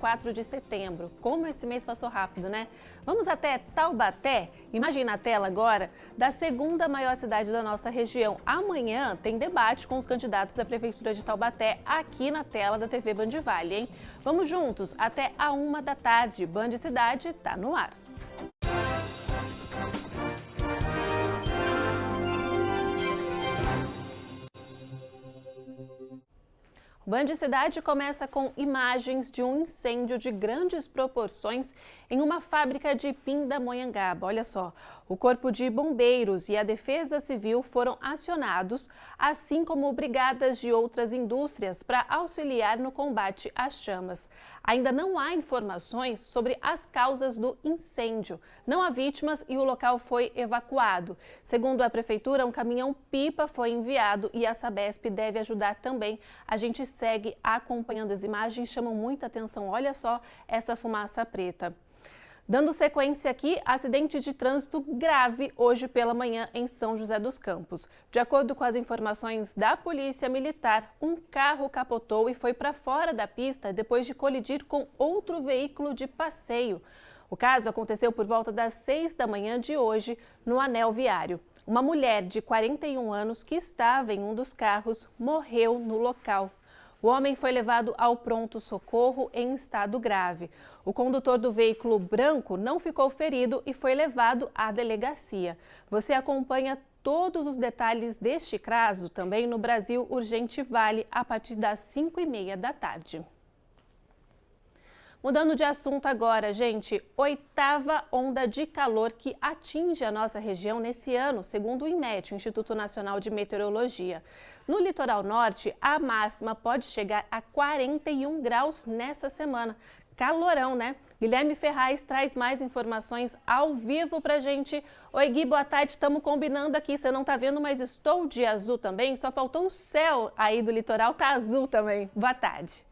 4 de setembro. Como esse mês passou rápido, né? Vamos até Taubaté? Imagine na tela agora da segunda maior cidade da nossa região. Amanhã tem debate com os candidatos à Prefeitura de Taubaté aqui na tela da TV Band Vale, hein? Vamos juntos até a 1 da tarde. Band Cidade tá no ar. O Band Cidade começa com imagens de um incêndio de grandes proporções em uma fábrica de Pindamonhangaba. Olha só, o Corpo de Bombeiros e a Defesa Civil foram acionados, assim como brigadas de outras indústrias para auxiliar no combate às chamas. Ainda não há informações sobre as causas do incêndio. Não há vítimas e o local foi evacuado. Segundo a Prefeitura, um caminhão-pipa foi enviado e a Sabesp deve ajudar também. A gente segue acompanhando as imagens, chamam muita atenção. Olha só essa fumaça preta. Dando sequência aqui, acidente de trânsito grave hoje pela manhã em São José dos Campos. De acordo com as informações da Polícia Militar, um carro capotou e foi para fora da pista depois de colidir com outro veículo de passeio. O caso aconteceu por volta das 6 da manhã de hoje no anel viário. Uma mulher de 41 anos que estava em um dos carros morreu no local. O homem foi levado ao pronto-socorro em estado grave. O condutor do veículo branco não ficou ferido e foi levado à delegacia. Você acompanha todos os detalhes deste caso também no Brasil Urgente Vale a partir das 5h30 da tarde. Mudando de assunto agora, gente, 8ª onda de calor que atinge a nossa região nesse ano, segundo o INMET, o Instituto Nacional de Meteorologia. No litoral norte, a máxima pode chegar a 41 graus nessa semana. Calorão, né? Guilherme Ferraz traz mais informações ao vivo pra gente. Oi, Gui, boa tarde. Estamos combinando aqui. Você não tá vendo, mas estou de azul também. Só faltou o céu aí do litoral, tá azul também. Boa tarde.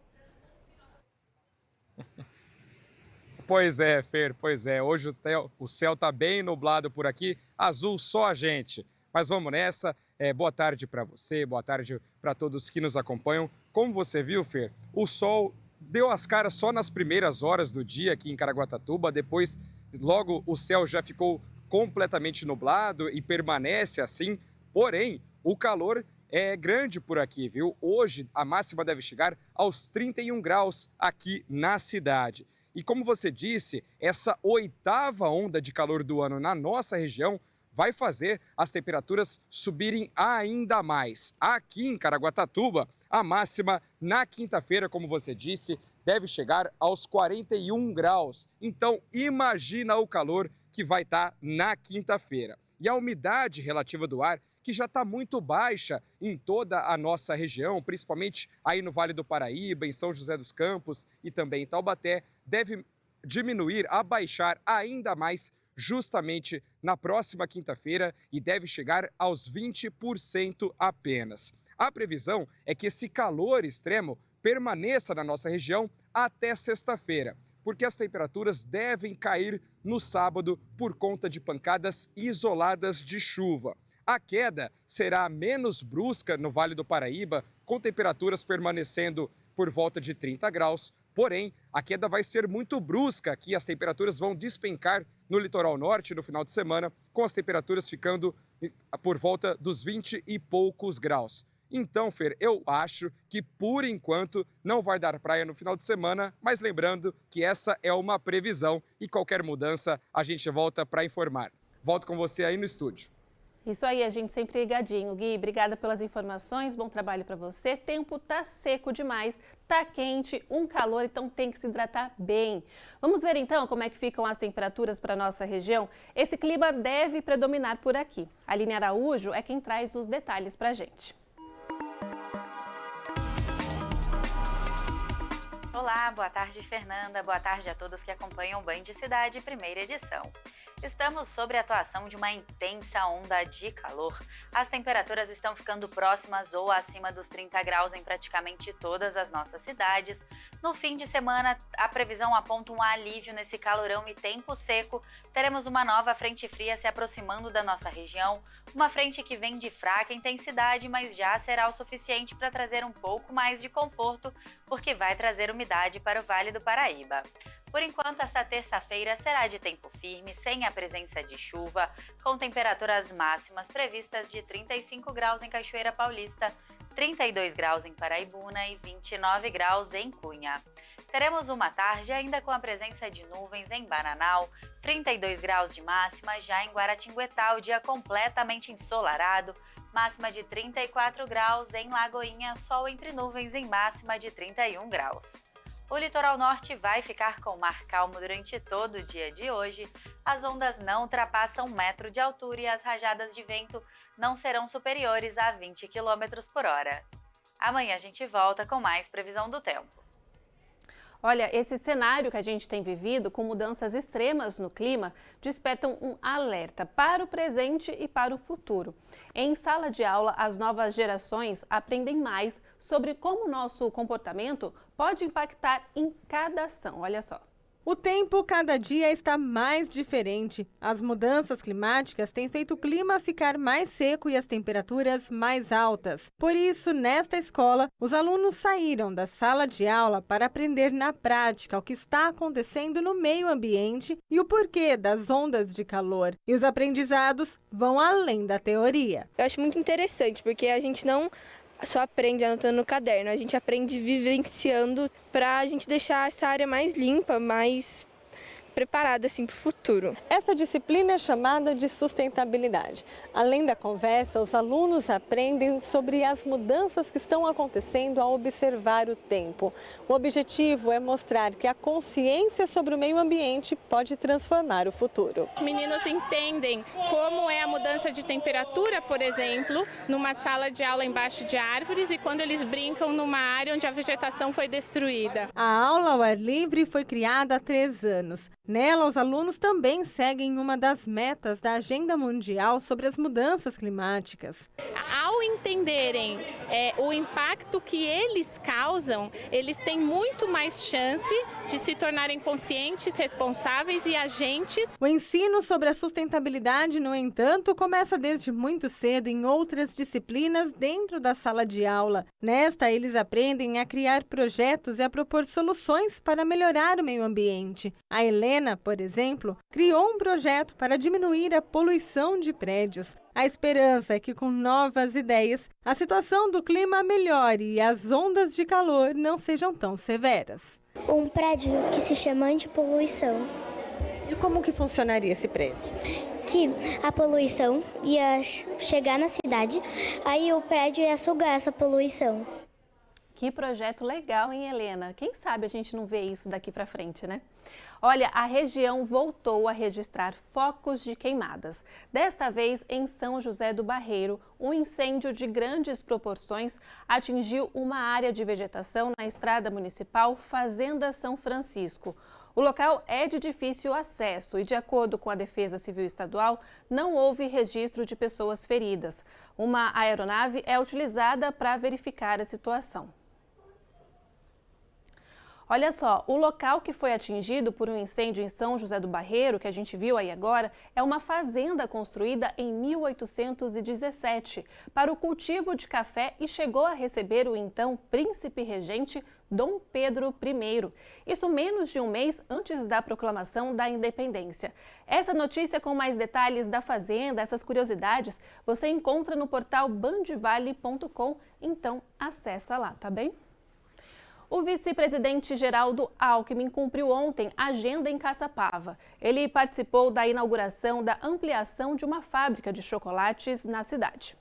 Pois é, Fer, pois é. Hoje o céu tá bem nublado por aqui, azul só a gente. Mas vamos nessa. Boa tarde para você, boa tarde para todos que nos acompanham. Como você viu, Fer, o sol deu as caras só nas primeiras horas do dia aqui em Caraguatatuba. Depois, logo, o céu já ficou completamente nublado e permanece assim. Porém, o calor é grande por aqui, viu? Hoje a máxima deve chegar aos 31 graus aqui na cidade. E como você disse, essa 8ª onda de calor do ano na nossa região vai fazer as temperaturas subirem ainda mais. Aqui em Caraguatatuba, a máxima na quinta-feira, como você disse, deve chegar aos 41 graus. Então, imagina o calor que vai estar na quinta-feira. E a umidade relativa do ar, que já está muito baixa em toda a nossa região, principalmente aí no Vale do Paraíba, em São José dos Campos e também em Taubaté, deve diminuir, abaixar ainda mais justamente na próxima quinta-feira e deve chegar aos 20% apenas. A previsão é que esse calor extremo permaneça na nossa região até sexta-feira, porque as temperaturas devem cair no sábado por conta de pancadas isoladas de chuva. A queda será menos brusca no Vale do Paraíba, com temperaturas permanecendo por volta de 30 graus. Porém, a queda vai ser muito brusca aqui, as temperaturas vão despencar no litoral norte no final de semana, com as temperaturas ficando por volta dos 20 e poucos graus. Então, Fer, eu acho que por enquanto não vai dar praia no final de semana, mas lembrando que essa é uma previsão e qualquer mudança a gente volta para informar. Volto com você aí no estúdio. Isso aí, a gente sempre ligadinho. Gui, obrigada pelas informações, bom trabalho para você. Tempo tá seco demais, tá quente, um calor, então tem que se hidratar bem. Vamos ver então como é que ficam as temperaturas para nossa região? Esse clima deve predominar por aqui. A Aline Araújo é quem traz os detalhes pra gente. Olá, boa tarde, Fernanda. Boa tarde a todos que acompanham o Band Cidade, primeira edição. Estamos sob a atuação de uma intensa onda de calor. As temperaturas estão ficando próximas ou acima dos 30 graus em praticamente todas as nossas cidades. No fim de semana, a previsão aponta um alívio nesse calorão e tempo seco. Teremos uma nova frente fria se aproximando da nossa região. Uma frente que vem de fraca intensidade, mas já será o suficiente para trazer um pouco mais de conforto, porque vai trazer umidade para o Vale do Paraíba. Por enquanto, esta terça-feira será de tempo firme, sem a presença de chuva, com temperaturas máximas previstas de 35 graus em Cachoeira Paulista, 32 graus em Paraibuna e 29 graus em Cunha. Teremos uma tarde ainda com a presença de nuvens em Bananal, 32 graus de máxima, já em Guaratinguetá, o dia completamente ensolarado, máxima de 34 graus, em Lagoinha, sol entre nuvens em máxima de 31 graus. O litoral norte vai ficar com mar calmo durante todo o dia de hoje. As ondas não ultrapassam 1 metro de altura e as rajadas de vento não serão superiores a 20 km por hora. Amanhã a gente volta com mais previsão do tempo. Olha, esse cenário que a gente tem vivido, com mudanças extremas no clima, despertam um alerta para o presente e para o futuro. Em sala de aula, as novas gerações aprendem mais sobre como nosso comportamento pode impactar em cada ação. Olha só. O tempo cada dia está mais diferente. As mudanças climáticas têm feito o clima ficar mais seco e as temperaturas mais altas. Por isso, nesta escola, os alunos saíram da sala de aula para aprender na prática o que está acontecendo no meio ambiente e o porquê das ondas de calor. E os aprendizados vão além da teoria. Eu acho muito interessante, porque a gente não só aprende anotando no caderno, a gente aprende vivenciando para a gente deixar essa área mais limpa, mais preparada assim, para o futuro. Essa disciplina é chamada de sustentabilidade. Além da conversa, os alunos aprendem sobre as mudanças que estão acontecendo ao observar o tempo. O objetivo é mostrar que a consciência sobre o meio ambiente pode transformar o futuro. Os meninos entendem como é a mudança de temperatura, por exemplo, numa sala de aula embaixo de árvores e quando eles brincam numa área onde a vegetação foi destruída. A aula ao ar livre foi criada há 3 anos. Nela, os alunos também seguem uma das metas da Agenda Mundial sobre as mudanças climáticas. Ao entenderem o impacto que eles causam, eles têm muito mais chance de se tornarem conscientes, responsáveis e agentes. O ensino sobre a sustentabilidade, no entanto, começa desde muito cedo em outras disciplinas dentro da sala de aula. Nesta, eles aprendem a criar projetos e a propor soluções para melhorar o meio ambiente. A Helena, por exemplo, criou um projeto para diminuir a poluição de prédios. A esperança é que, com novas ideias, a situação do clima melhore e as ondas de calor não sejam tão severas. Um prédio que se chama antipoluição. E como que funcionaria esse prédio? Que a poluição ia chegar na cidade, aí o prédio ia sugar essa poluição. Que projeto legal, hein, Helena? Quem sabe a gente não vê isso daqui para frente, né? Olha, a região voltou a registrar focos de queimadas. Desta vez, em São José do Barreiro, um incêndio de grandes proporções atingiu uma área de vegetação na estrada municipal Fazenda São Francisco. O local é de difícil acesso e, de acordo com a Defesa Civil Estadual, não houve registro de pessoas feridas. Uma aeronave é utilizada para verificar a situação. Olha só, o local que foi atingido por um incêndio em São José do Barreiro, que a gente viu aí agora, é uma fazenda construída em 1817 para o cultivo de café e chegou a receber o então príncipe regente Dom Pedro I. Isso menos de um mês antes da proclamação da independência. Essa notícia com mais detalhes da fazenda, essas curiosidades, você encontra no portal bandvale.com, então acessa lá, tá bem? O vice-presidente Geraldo Alckmin cumpriu ontem agenda em Caçapava. Ele participou da inauguração da ampliação de uma fábrica de chocolates na cidade.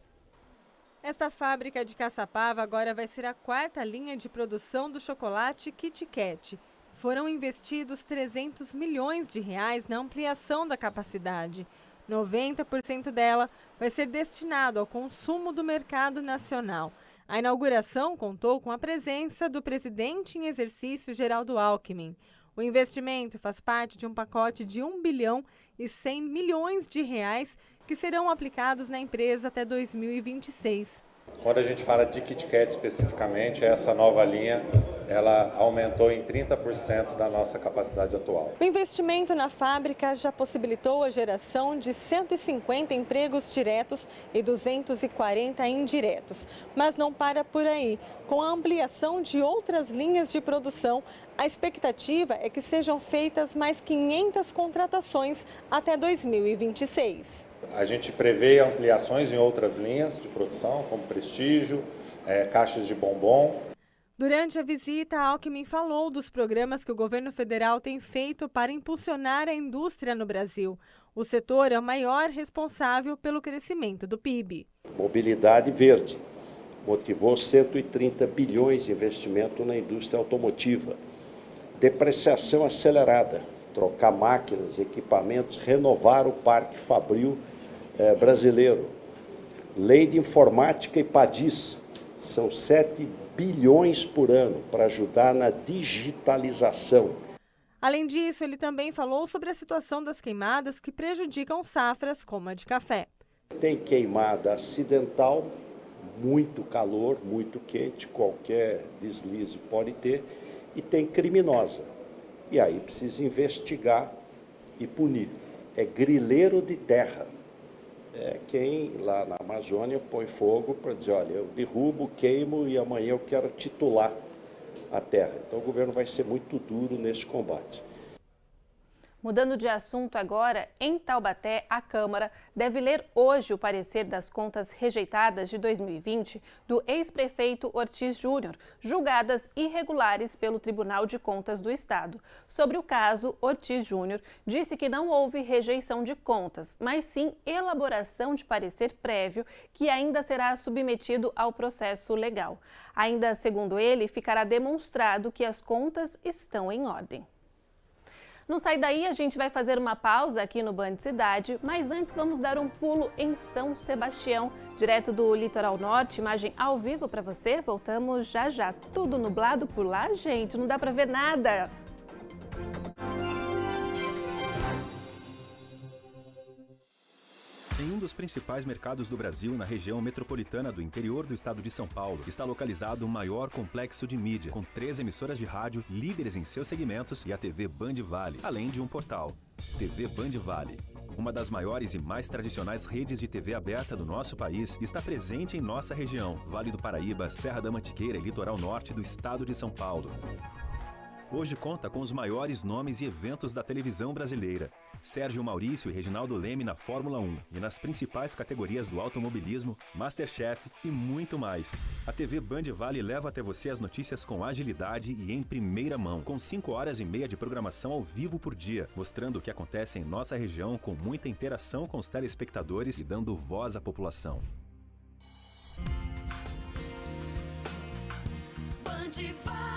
Esta fábrica de Caçapava agora vai ser a 4ª linha de produção do chocolate Kit Kat. Foram investidos 300 milhões de reais na ampliação da capacidade. 90% dela vai ser destinado ao consumo do mercado nacional. A inauguração contou com a presença do presidente em exercício Geraldo Alckmin. O investimento faz parte de um pacote de R$ 1 bilhão e 100 milhões de reais que serão aplicados na empresa até 2026. Quando a gente fala de KitKat especificamente, essa nova linha, ela aumentou em 30% da nossa capacidade atual. O investimento na fábrica já possibilitou a geração de 150 empregos diretos e 240 indiretos. Mas não para por aí. Com a ampliação de outras linhas de produção, a expectativa é que sejam feitas mais 500 contratações até 2026. A gente prevê ampliações em outras linhas de produção, como Prestígio, caixas de bombom. Durante a visita, Alckmin falou dos programas que o governo federal tem feito para impulsionar a indústria no Brasil. O setor é o maior responsável pelo crescimento do PIB. Mobilidade verde motivou 130 bilhões de investimento na indústria automotiva. Depreciação acelerada, trocar máquinas, equipamentos, renovar o parque fabril brasileiro. Lei de informática e PADIS, são 7 bilhões por ano para ajudar na digitalização. Além disso, ele também falou sobre a situação das queimadas que prejudicam safras como a de café. Tem queimada acidental, muito calor, muito quente, qualquer deslize pode ter, e tem criminosa. E aí precisa investigar e punir. É grileiro de terra. É quem lá na Amazônia põe fogo para dizer, olha, eu derrubo, queimo e amanhã eu quero titular a terra. Então o governo vai ser muito duro nesse combate. Mudando de assunto agora, em Taubaté, a Câmara deve ler hoje o parecer das contas rejeitadas de 2020 do ex-prefeito Ortiz Júnior, julgadas irregulares pelo Tribunal de Contas do Estado. Sobre o caso, Ortiz Júnior disse que não houve rejeição de contas, mas sim elaboração de parecer prévio que ainda será submetido ao processo legal. Ainda segundo ele, ficará demonstrado que as contas estão em ordem. Não sai daí, a gente vai fazer uma pausa aqui no Band Cidade, mas antes vamos dar um pulo em São Sebastião, direto do litoral norte, imagem ao vivo para você. Voltamos já já. Tudo nublado por lá, gente, não dá para ver nada. Em um dos principais mercados do Brasil, na região metropolitana do interior do estado de São Paulo, está localizado o maior complexo de mídia, com 3 emissoras de rádio, líderes em seus segmentos, e a TV Band Vale, além de um portal. TV Band Vale, uma das maiores e mais tradicionais redes de TV aberta do nosso país, está presente em nossa região, Vale do Paraíba, Serra da Mantiqueira e litoral norte do estado de São Paulo. Hoje conta com os maiores nomes e eventos da televisão brasileira. Sérgio Maurício e Reginaldo Leme na Fórmula 1 e nas principais categorias do automobilismo, Masterchef e muito mais. A TV Band Vale leva até você as notícias com agilidade e em primeira mão, com 5 horas e meia de programação ao vivo por dia, mostrando o que acontece em nossa região com muita interação com os telespectadores e dando voz à população. Band Vale.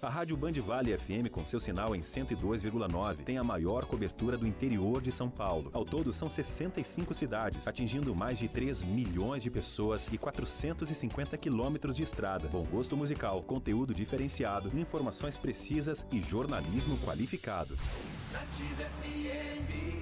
A Rádio Band Vale FM, com seu sinal em 102,9, tem a maior cobertura do interior de São Paulo. Ao todo, são 65 cidades, atingindo mais de 3 milhões de pessoas e 450 quilômetros de estrada. Bom gosto musical, conteúdo diferenciado, informações precisas e jornalismo qualificado. Nativa FM.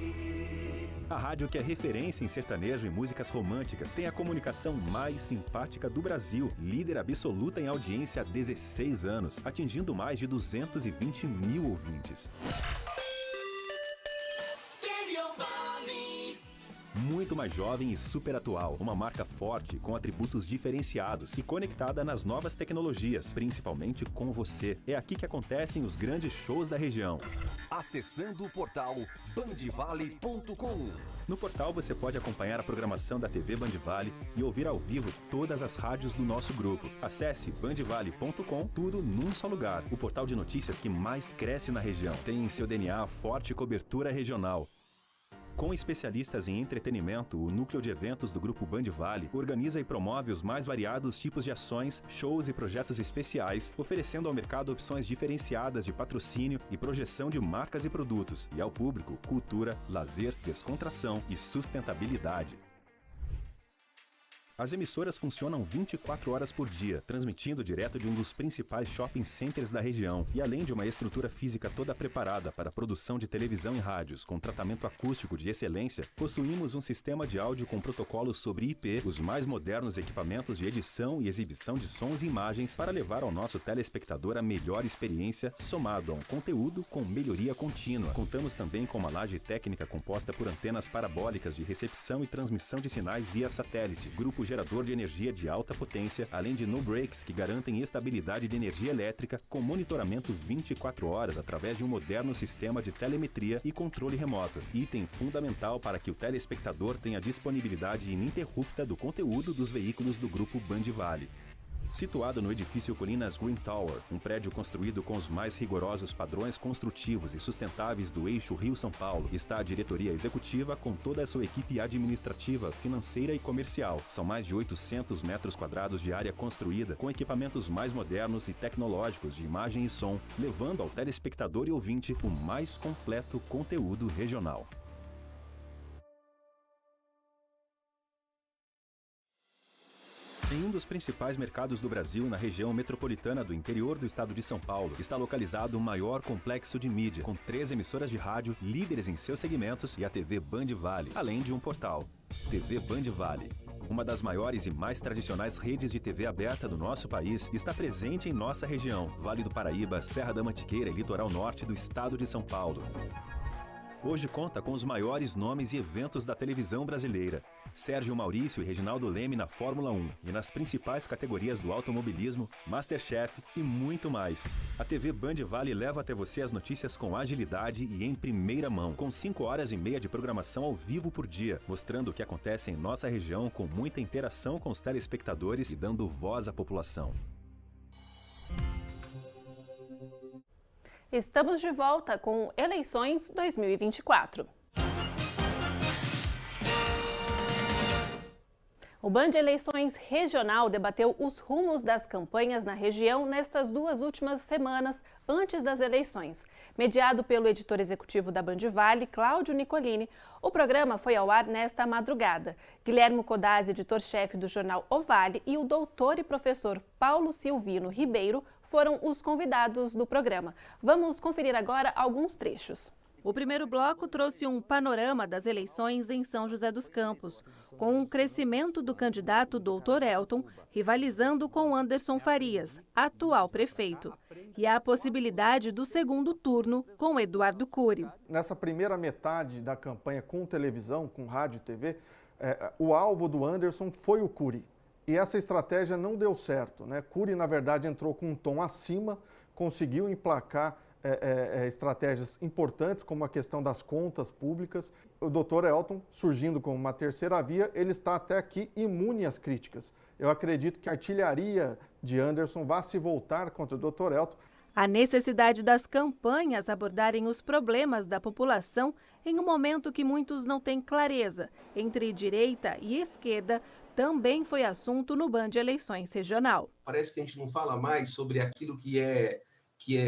A rádio que é referência em sertanejo e músicas românticas, tem a comunicação mais simpática do Brasil, líder absoluta em audiência há 16 anos, atingindo mais de 220 mil ouvintes. Muito mais jovem e super atual, uma marca forte com atributos diferenciados e conectada nas novas tecnologias, principalmente com você. É aqui que acontecem os grandes shows da região. Acessando o portal bandvale.com. No portal você pode acompanhar a programação da TV Band Vale e ouvir ao vivo todas as rádios do nosso grupo. Acesse bandvale.com, tudo num só lugar. O portal de notícias que mais cresce na região. Tem em seu DNA forte cobertura regional. Com especialistas em entretenimento, o núcleo de eventos do Grupo Band Vale organiza e promove os mais variados tipos de ações, shows e projetos especiais, oferecendo ao mercado opções diferenciadas de patrocínio e projeção de marcas e produtos, e ao público, cultura, lazer, descontração e sustentabilidade. As emissoras funcionam 24 horas por dia, transmitindo direto de um dos principais shopping centers da região. E além de uma estrutura física toda preparada para a produção de televisão e rádios com tratamento acústico de excelência, possuímos um sistema de áudio com protocolos sobre IP, os mais modernos equipamentos de edição e exibição de sons e imagens para levar ao nosso telespectador a melhor experiência, somado a um conteúdo com melhoria contínua. Contamos também com uma laje técnica composta por antenas parabólicas de recepção e transmissão de sinais via satélite, grupo gerador de energia de alta potência, além de no-breaks que garantem estabilidade de energia elétrica com monitoramento 24 horas através de um moderno sistema de telemetria e controle remoto. Item fundamental para que o telespectador tenha disponibilidade ininterrupta do conteúdo dos veículos do Grupo Band Vale. Situado no edifício Colinas Green Tower, um prédio construído com os mais rigorosos padrões construtivos e sustentáveis do eixo Rio-São Paulo, está a diretoria executiva com toda a sua equipe administrativa, financeira e comercial. São mais de 800 metros quadrados de área construída, com equipamentos mais modernos e tecnológicos de imagem e som, levando ao telespectador e ouvinte o mais completo conteúdo regional. Em um dos principais mercados do Brasil, na região metropolitana do interior do estado de São Paulo, está localizado o maior complexo de mídia, com 3 emissoras de rádio, líderes em seus segmentos, e a TV Band Vale, além de um portal. TV Band Vale, uma das maiores e mais tradicionais redes de TV aberta do nosso país, está presente em nossa região, Vale do Paraíba, Serra da Mantiqueira e litoral norte do estado de São Paulo. Hoje conta com os maiores nomes e eventos da televisão brasileira. Sérgio Maurício e Reginaldo Leme na Fórmula 1 e nas principais categorias do automobilismo, Masterchef e muito mais. A TV Band Vale leva até você as notícias com agilidade e em primeira mão, com 5 horas e meia de programação ao vivo por dia, mostrando o que acontece em nossa região com muita interação com os telespectadores e dando voz à população. Estamos de volta com Eleições 2024. O Band Eleições Regional debateu os rumos das campanhas na região nestas 2 últimas semanas antes das eleições. Mediado pelo editor executivo da Band Vale, Cláudio Nicolini, o programa foi ao ar nesta madrugada. Guilherme Codazzi, editor-chefe do jornal O Vale, e o doutor e professor Paulo Silvino Ribeiro foram os convidados do programa. Vamos conferir agora alguns trechos. O primeiro bloco trouxe um panorama das eleições em São José dos Campos, com o crescimento do candidato Dr. Elton rivalizando com Anderson Farias, atual prefeito, e a possibilidade do segundo turno com Eduardo Cury. Nessa primeira metade da campanha com televisão, com rádio e TV, o alvo do Anderson foi o Cury. E essa estratégia não deu certo, né? Cury, na verdade, entrou com um tom acima, conseguiu emplacar estratégias importantes, como a questão das contas públicas. O Dr. Elton, surgindo como uma terceira via, ele está até aqui imune às críticas. Eu acredito que a artilharia de Anderson vai se voltar contra o Dr. Elton. A necessidade das campanhas abordarem os problemas da população em um momento que muitos não têm clareza entre direita e esquerda também foi assunto no Band Eleições Regional. Parece que a gente não fala mais sobre aquilo que é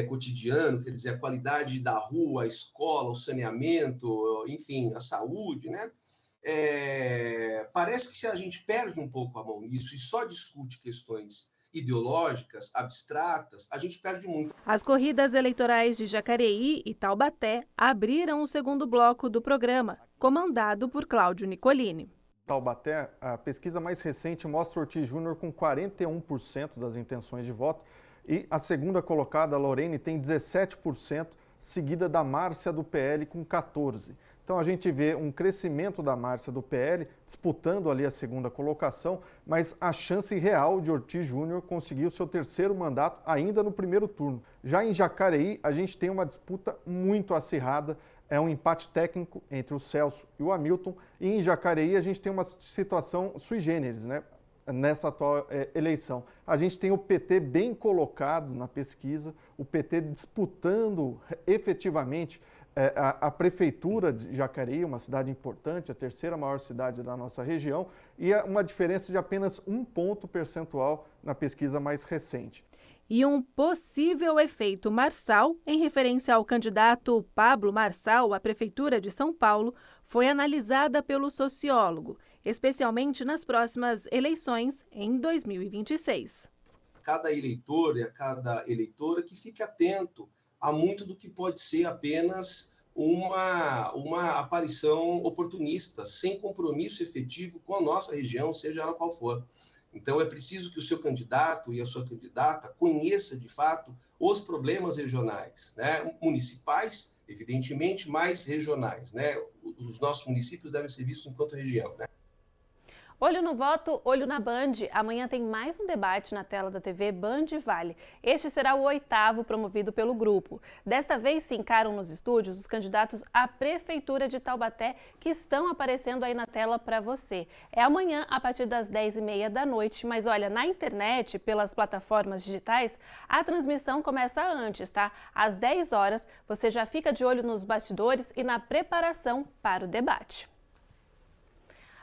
cotidiano, quer dizer, a qualidade da rua, a escola, o saneamento, enfim, a saúde, né? Parece que se a gente perde um pouco a mão nisso e só discute questões ideológicas, abstratas, a gente perde muito. As corridas eleitorais de Jacareí e Taubaté abriram o segundo bloco do programa, comandado por Cláudio Nicolini. Taubaté, a pesquisa mais recente mostra Ortiz Júnior com 41% das intenções de voto e a segunda colocada, a Lorene, tem 17%, seguida da Márcia do PL com 14%. Então a gente vê um crescimento da Márcia do PL disputando ali a segunda colocação, mas a chance real de Ortiz Júnior conseguir o seu terceiro mandato ainda no primeiro turno. Já em Jacareí, a gente tem uma disputa muito acirrada, é um empate técnico entre o Celso e o Hamilton, e em Jacareí a gente tem uma situação sui generis, né? Nessa atual eleição. A gente tem o PT bem colocado na pesquisa, o PT disputando efetivamente a prefeitura de Jacareí, uma cidade importante, a terceira maior cidade da nossa região, e uma diferença de apenas 1 ponto percentual na pesquisa mais recente. E um possível efeito Marçal, em referência ao candidato Pablo Marçal à Prefeitura de São Paulo, foi analisada pelo sociólogo. especialmente nas próximas eleições em 2026. Cada eleitor e a cada eleitora que fique atento a muito do que pode ser apenas uma aparição oportunista, sem compromisso efetivo com a nossa região, seja ela qual for. Então, é preciso que o seu candidato e a sua candidata conheça, de fato, os problemas regionais, né? Municipais, evidentemente, mas regionais, né? Os nossos municípios devem ser vistos enquanto região, né? Olho no voto, olho na Band. Amanhã tem mais um debate na tela da TV Band Vale. Este será o 8º promovido pelo grupo. Desta vez se encaram nos estúdios os candidatos à Prefeitura de Taubaté que estão aparecendo aí na tela para você. É amanhã a partir das 10h30 da noite, mas olha, na internet, pelas plataformas digitais, a transmissão começa antes, tá? Às 10 horas, você já fica de olho nos bastidores e na preparação para o debate.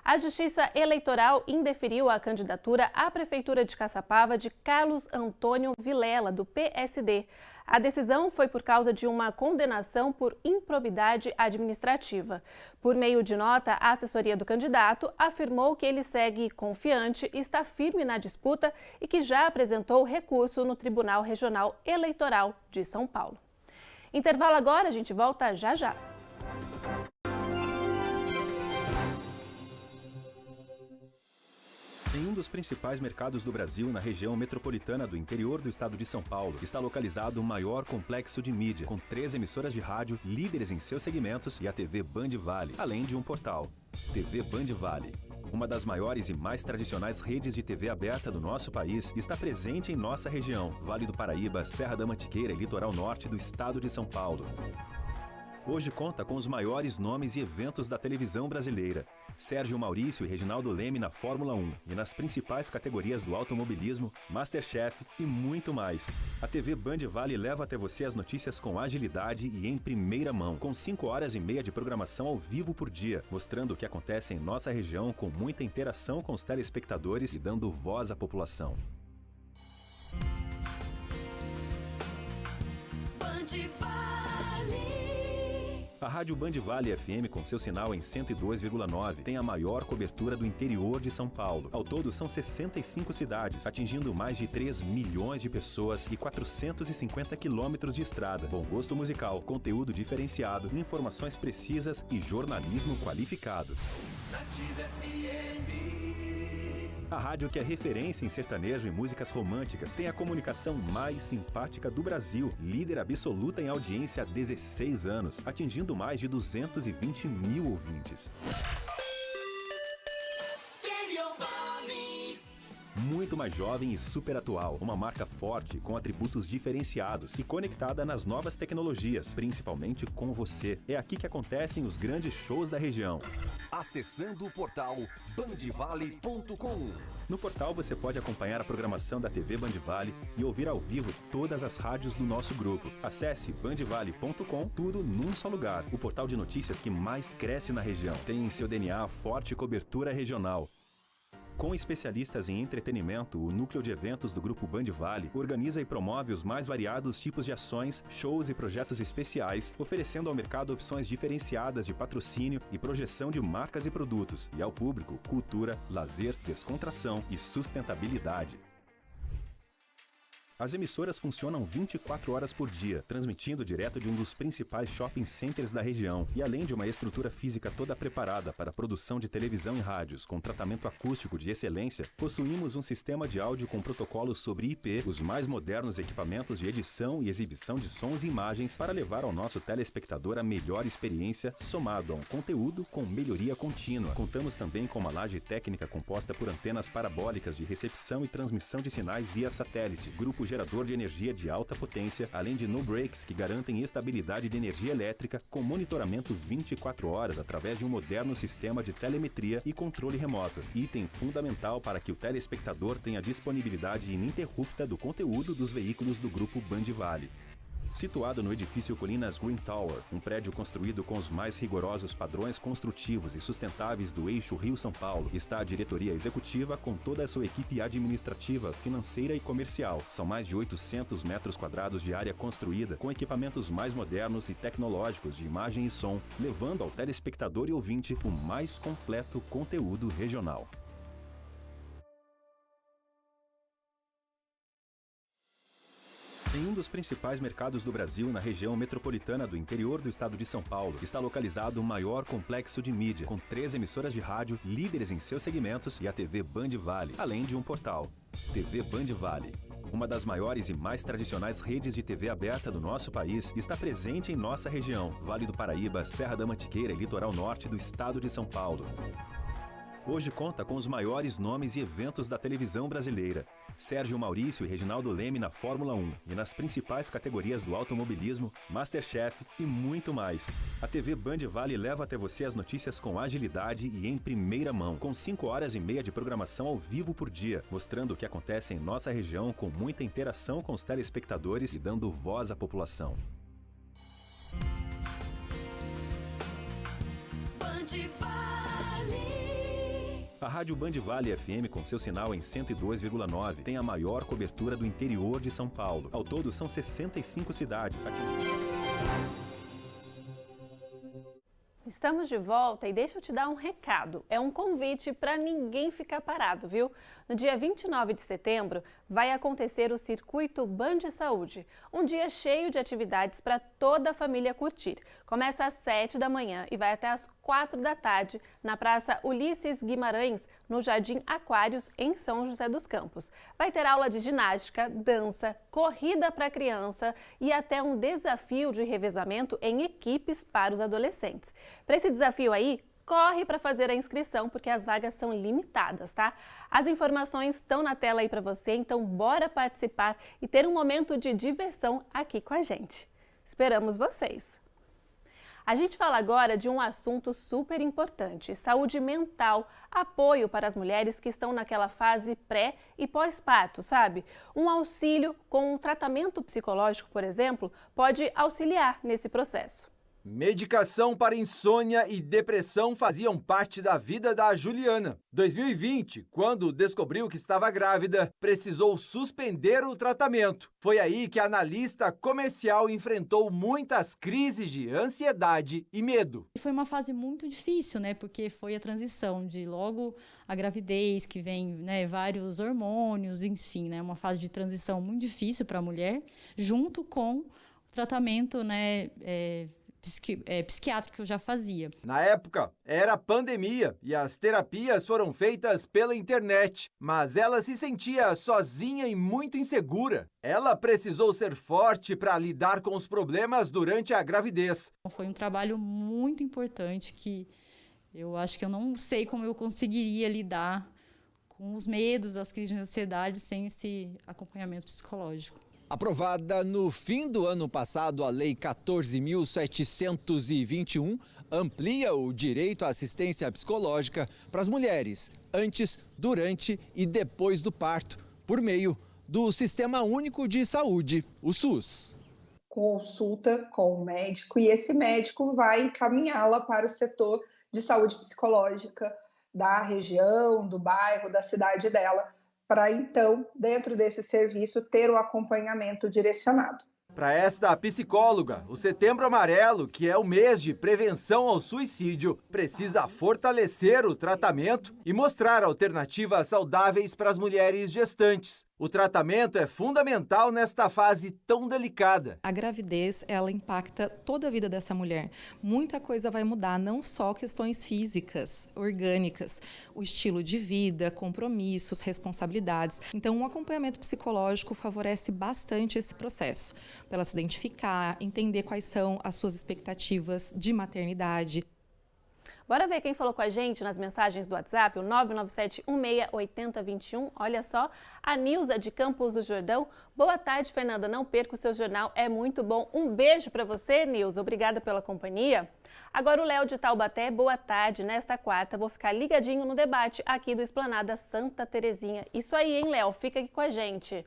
A Justiça Eleitoral indeferiu a candidatura à Prefeitura de Caçapava de Carlos Antônio Vilela, do PSD. A decisão foi por causa de uma condenação por improbidade administrativa. Por meio de nota, a assessoria do candidato afirmou que ele segue confiante, está firme na disputa e que já apresentou recurso no Tribunal Regional Eleitoral de São Paulo. Intervalo agora, a gente volta já já. Em um dos principais mercados do Brasil, na região metropolitana do interior do estado de São Paulo, está localizado o maior complexo de mídia, com 3 emissoras de rádio, líderes em seus segmentos, e a TV Band Vale, além de um portal. TV Band Vale, uma das maiores e mais tradicionais redes de TV aberta do nosso país, está presente em nossa região, Vale do Paraíba, Serra da Mantiqueira e litoral norte do estado de São Paulo. Hoje conta com os maiores nomes e eventos da televisão brasileira. Sérgio Maurício e Reginaldo Leme na Fórmula 1 e nas principais categorias do automobilismo, Masterchef e muito mais. A TV Band Vale leva até você as notícias com agilidade e em primeira mão, com 5h30 de programação ao vivo por dia, mostrando o que acontece em nossa região com muita interação com os telespectadores e dando voz à população. Band Vale. A Rádio Band Vale FM, com seu sinal em 102,9, tem a maior cobertura do interior de São Paulo. Ao todo, são 65 cidades, atingindo mais de 3 milhões de pessoas e 450 quilômetros de estrada. Bom gosto musical, conteúdo diferenciado, informações precisas e jornalismo qualificado. Nativa FM. A rádio que é referência em sertanejo e músicas românticas tem a comunicação mais simpática do Brasil, líder absoluta em audiência há 16 anos, atingindo mais de 220 mil ouvintes. Muito mais jovem e super atual, uma marca forte com atributos diferenciados e conectada nas novas tecnologias, principalmente com você. É aqui que acontecem os grandes shows da região. Acessando o portal bandvale.com. No portal você pode acompanhar a programação da TV Band Vale e ouvir ao vivo todas as rádios do nosso grupo. Acesse bandvale.com, tudo num só lugar. O portal de notícias que mais cresce na região. Tem em seu DNA forte cobertura regional. Com especialistas em entretenimento, o núcleo de eventos do Grupo Band Vale organiza e promove os mais variados tipos de ações, shows e projetos especiais, oferecendo ao mercado opções diferenciadas de patrocínio e projeção de marcas e produtos, e ao público, cultura, lazer, descontração e sustentabilidade. As emissoras funcionam 24 horas por dia, transmitindo direto de um dos principais shopping centers da região. E além de uma estrutura física toda preparada para a produção de televisão e rádios com tratamento acústico de excelência, possuímos um sistema de áudio com protocolos sobre IP, os mais modernos equipamentos de edição e exibição de sons e imagens para levar ao nosso telespectador a melhor experiência, somado a um conteúdo com melhoria contínua. Contamos também com uma laje técnica composta por antenas parabólicas de recepção e transmissão de sinais via satélite, grupo gerador de energia de alta potência, além de no-breaks que garantem estabilidade de energia elétrica com monitoramento 24 horas através de um moderno sistema de telemetria e controle remoto. Item fundamental para que o telespectador tenha disponibilidade ininterrupta do conteúdo dos veículos do Grupo Band Vale. Situado no edifício Colinas Green Tower, um prédio construído com os mais rigorosos padrões construtivos e sustentáveis do eixo Rio-São Paulo, está a diretoria executiva com toda a sua equipe administrativa, financeira e comercial. São mais de 800 metros quadrados de área construída, com equipamentos mais modernos e tecnológicos de imagem e som, levando ao telespectador e ouvinte o mais completo conteúdo regional. Em um dos principais mercados do Brasil, na região metropolitana do interior do estado de São Paulo, está localizado o maior complexo de mídia, com 3 emissoras de rádio, líderes em seus segmentos, e a TV Band Vale, além de um portal. TV Band Vale, uma das maiores e mais tradicionais redes de TV aberta do nosso país, está presente em nossa região, Vale do Paraíba, Serra da Mantiqueira e litoral norte do estado de São Paulo. Hoje conta com os maiores nomes e eventos da televisão brasileira. Sérgio Maurício e Reginaldo Leme na Fórmula 1 e nas principais categorias do automobilismo, Masterchef e muito mais. A TV Band Vale leva até você as notícias com agilidade e em primeira mão, com 5 horas e meia de programação ao vivo por dia, mostrando o que acontece em nossa região com muita interação com os telespectadores e dando voz à população. Band Vale. A Rádio Band Vale FM, com seu sinal em 102,9, tem a maior cobertura do interior de São Paulo. Ao todo, são 65 cidades. Estamos de volta e deixa eu te dar um recado. É um convite para ninguém ficar parado, viu? No dia 29 de setembro vai acontecer o Circuito Band Saúde, um dia cheio de atividades para toda a família curtir. Começa às 7 da manhã e vai até às 4 da tarde na Praça Ulisses Guimarães, no Jardim Aquários, em São José dos Campos. Vai ter aula de ginástica, dança, corrida para criança e até um desafio de revezamento em equipes para os adolescentes. Para esse desafio aí, corre para fazer a inscrição, porque as vagas são limitadas, tá? As informações estão na tela aí para você, então bora participar e ter um momento de diversão aqui com a gente. Esperamos vocês! A gente fala agora de um assunto super importante, saúde mental, apoio para as mulheres que estão naquela fase pré e pós-parto, sabe? Um auxílio com um tratamento psicológico, por exemplo, pode auxiliar nesse processo. Medicação para insônia e depressão faziam parte da vida da Juliana. 2020, quando descobriu que estava grávida, precisou suspender o tratamento. Foi aí que a analista comercial enfrentou muitas crises de ansiedade e medo. Foi uma fase muito difícil, né? Porque foi a transição de logo a gravidez, que vem, né, vários hormônios, enfim, né? Uma fase de transição muito difícil para a mulher, junto com o tratamento, né? Psiquiátrico que eu já fazia. Na época, era pandemia e as terapias foram feitas pela internet, mas ela se sentia sozinha e muito insegura. Ela precisou ser forte para lidar com os problemas durante a gravidez. Foi um trabalho muito importante que eu acho que eu não sei como eu conseguiria lidar com os medos, as crises de ansiedade sem esse acompanhamento psicológico. Aprovada no fim do ano passado, a Lei 14.721 amplia o direito à assistência psicológica para as mulheres antes, durante e depois do parto, por meio do Sistema Único de Saúde, o SUS. Consulta com o médico e esse médico vai encaminhá-la para o setor de saúde psicológica da região, do bairro, da cidade dela, para então, dentro desse serviço, ter o acompanhamento direcionado. Para esta psicóloga, o Setembro Amarelo, que é o mês de prevenção ao suicídio, precisa fortalecer o tratamento e mostrar alternativas saudáveis para as mulheres gestantes. O tratamento é fundamental nesta fase tão delicada. A gravidez, ela impacta toda a vida dessa mulher. Muita coisa vai mudar, não só questões físicas, orgânicas, o estilo de vida, compromissos, responsabilidades. Então, um acompanhamento psicológico favorece bastante esse processo, para ela se identificar, entender quais são as suas expectativas de maternidade. Bora ver quem falou com a gente nas mensagens do WhatsApp, o 997-168021. Olha só, a Nilza de Campos do Jordão. Boa tarde, Fernanda. Não perca o seu jornal, é muito bom. Um beijo para você, Nilza. Obrigada pela companhia. Agora o Léo de Taubaté. Boa tarde. Nesta quarta, vou ficar ligadinho no debate aqui do Esplanada Santa Terezinha. Isso aí, hein, Léo? Fica aqui com a gente.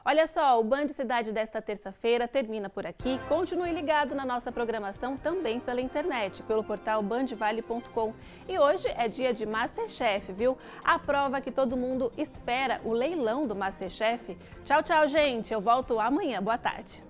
Olha só, o Band Cidade desta terça-feira termina por aqui. Continue ligado na nossa programação também pela internet, pelo portal bandvale.com. E hoje é dia de Masterchef, viu? A prova que todo mundo espera, o leilão do Masterchef. Tchau, tchau, gente. Eu volto amanhã. Boa tarde.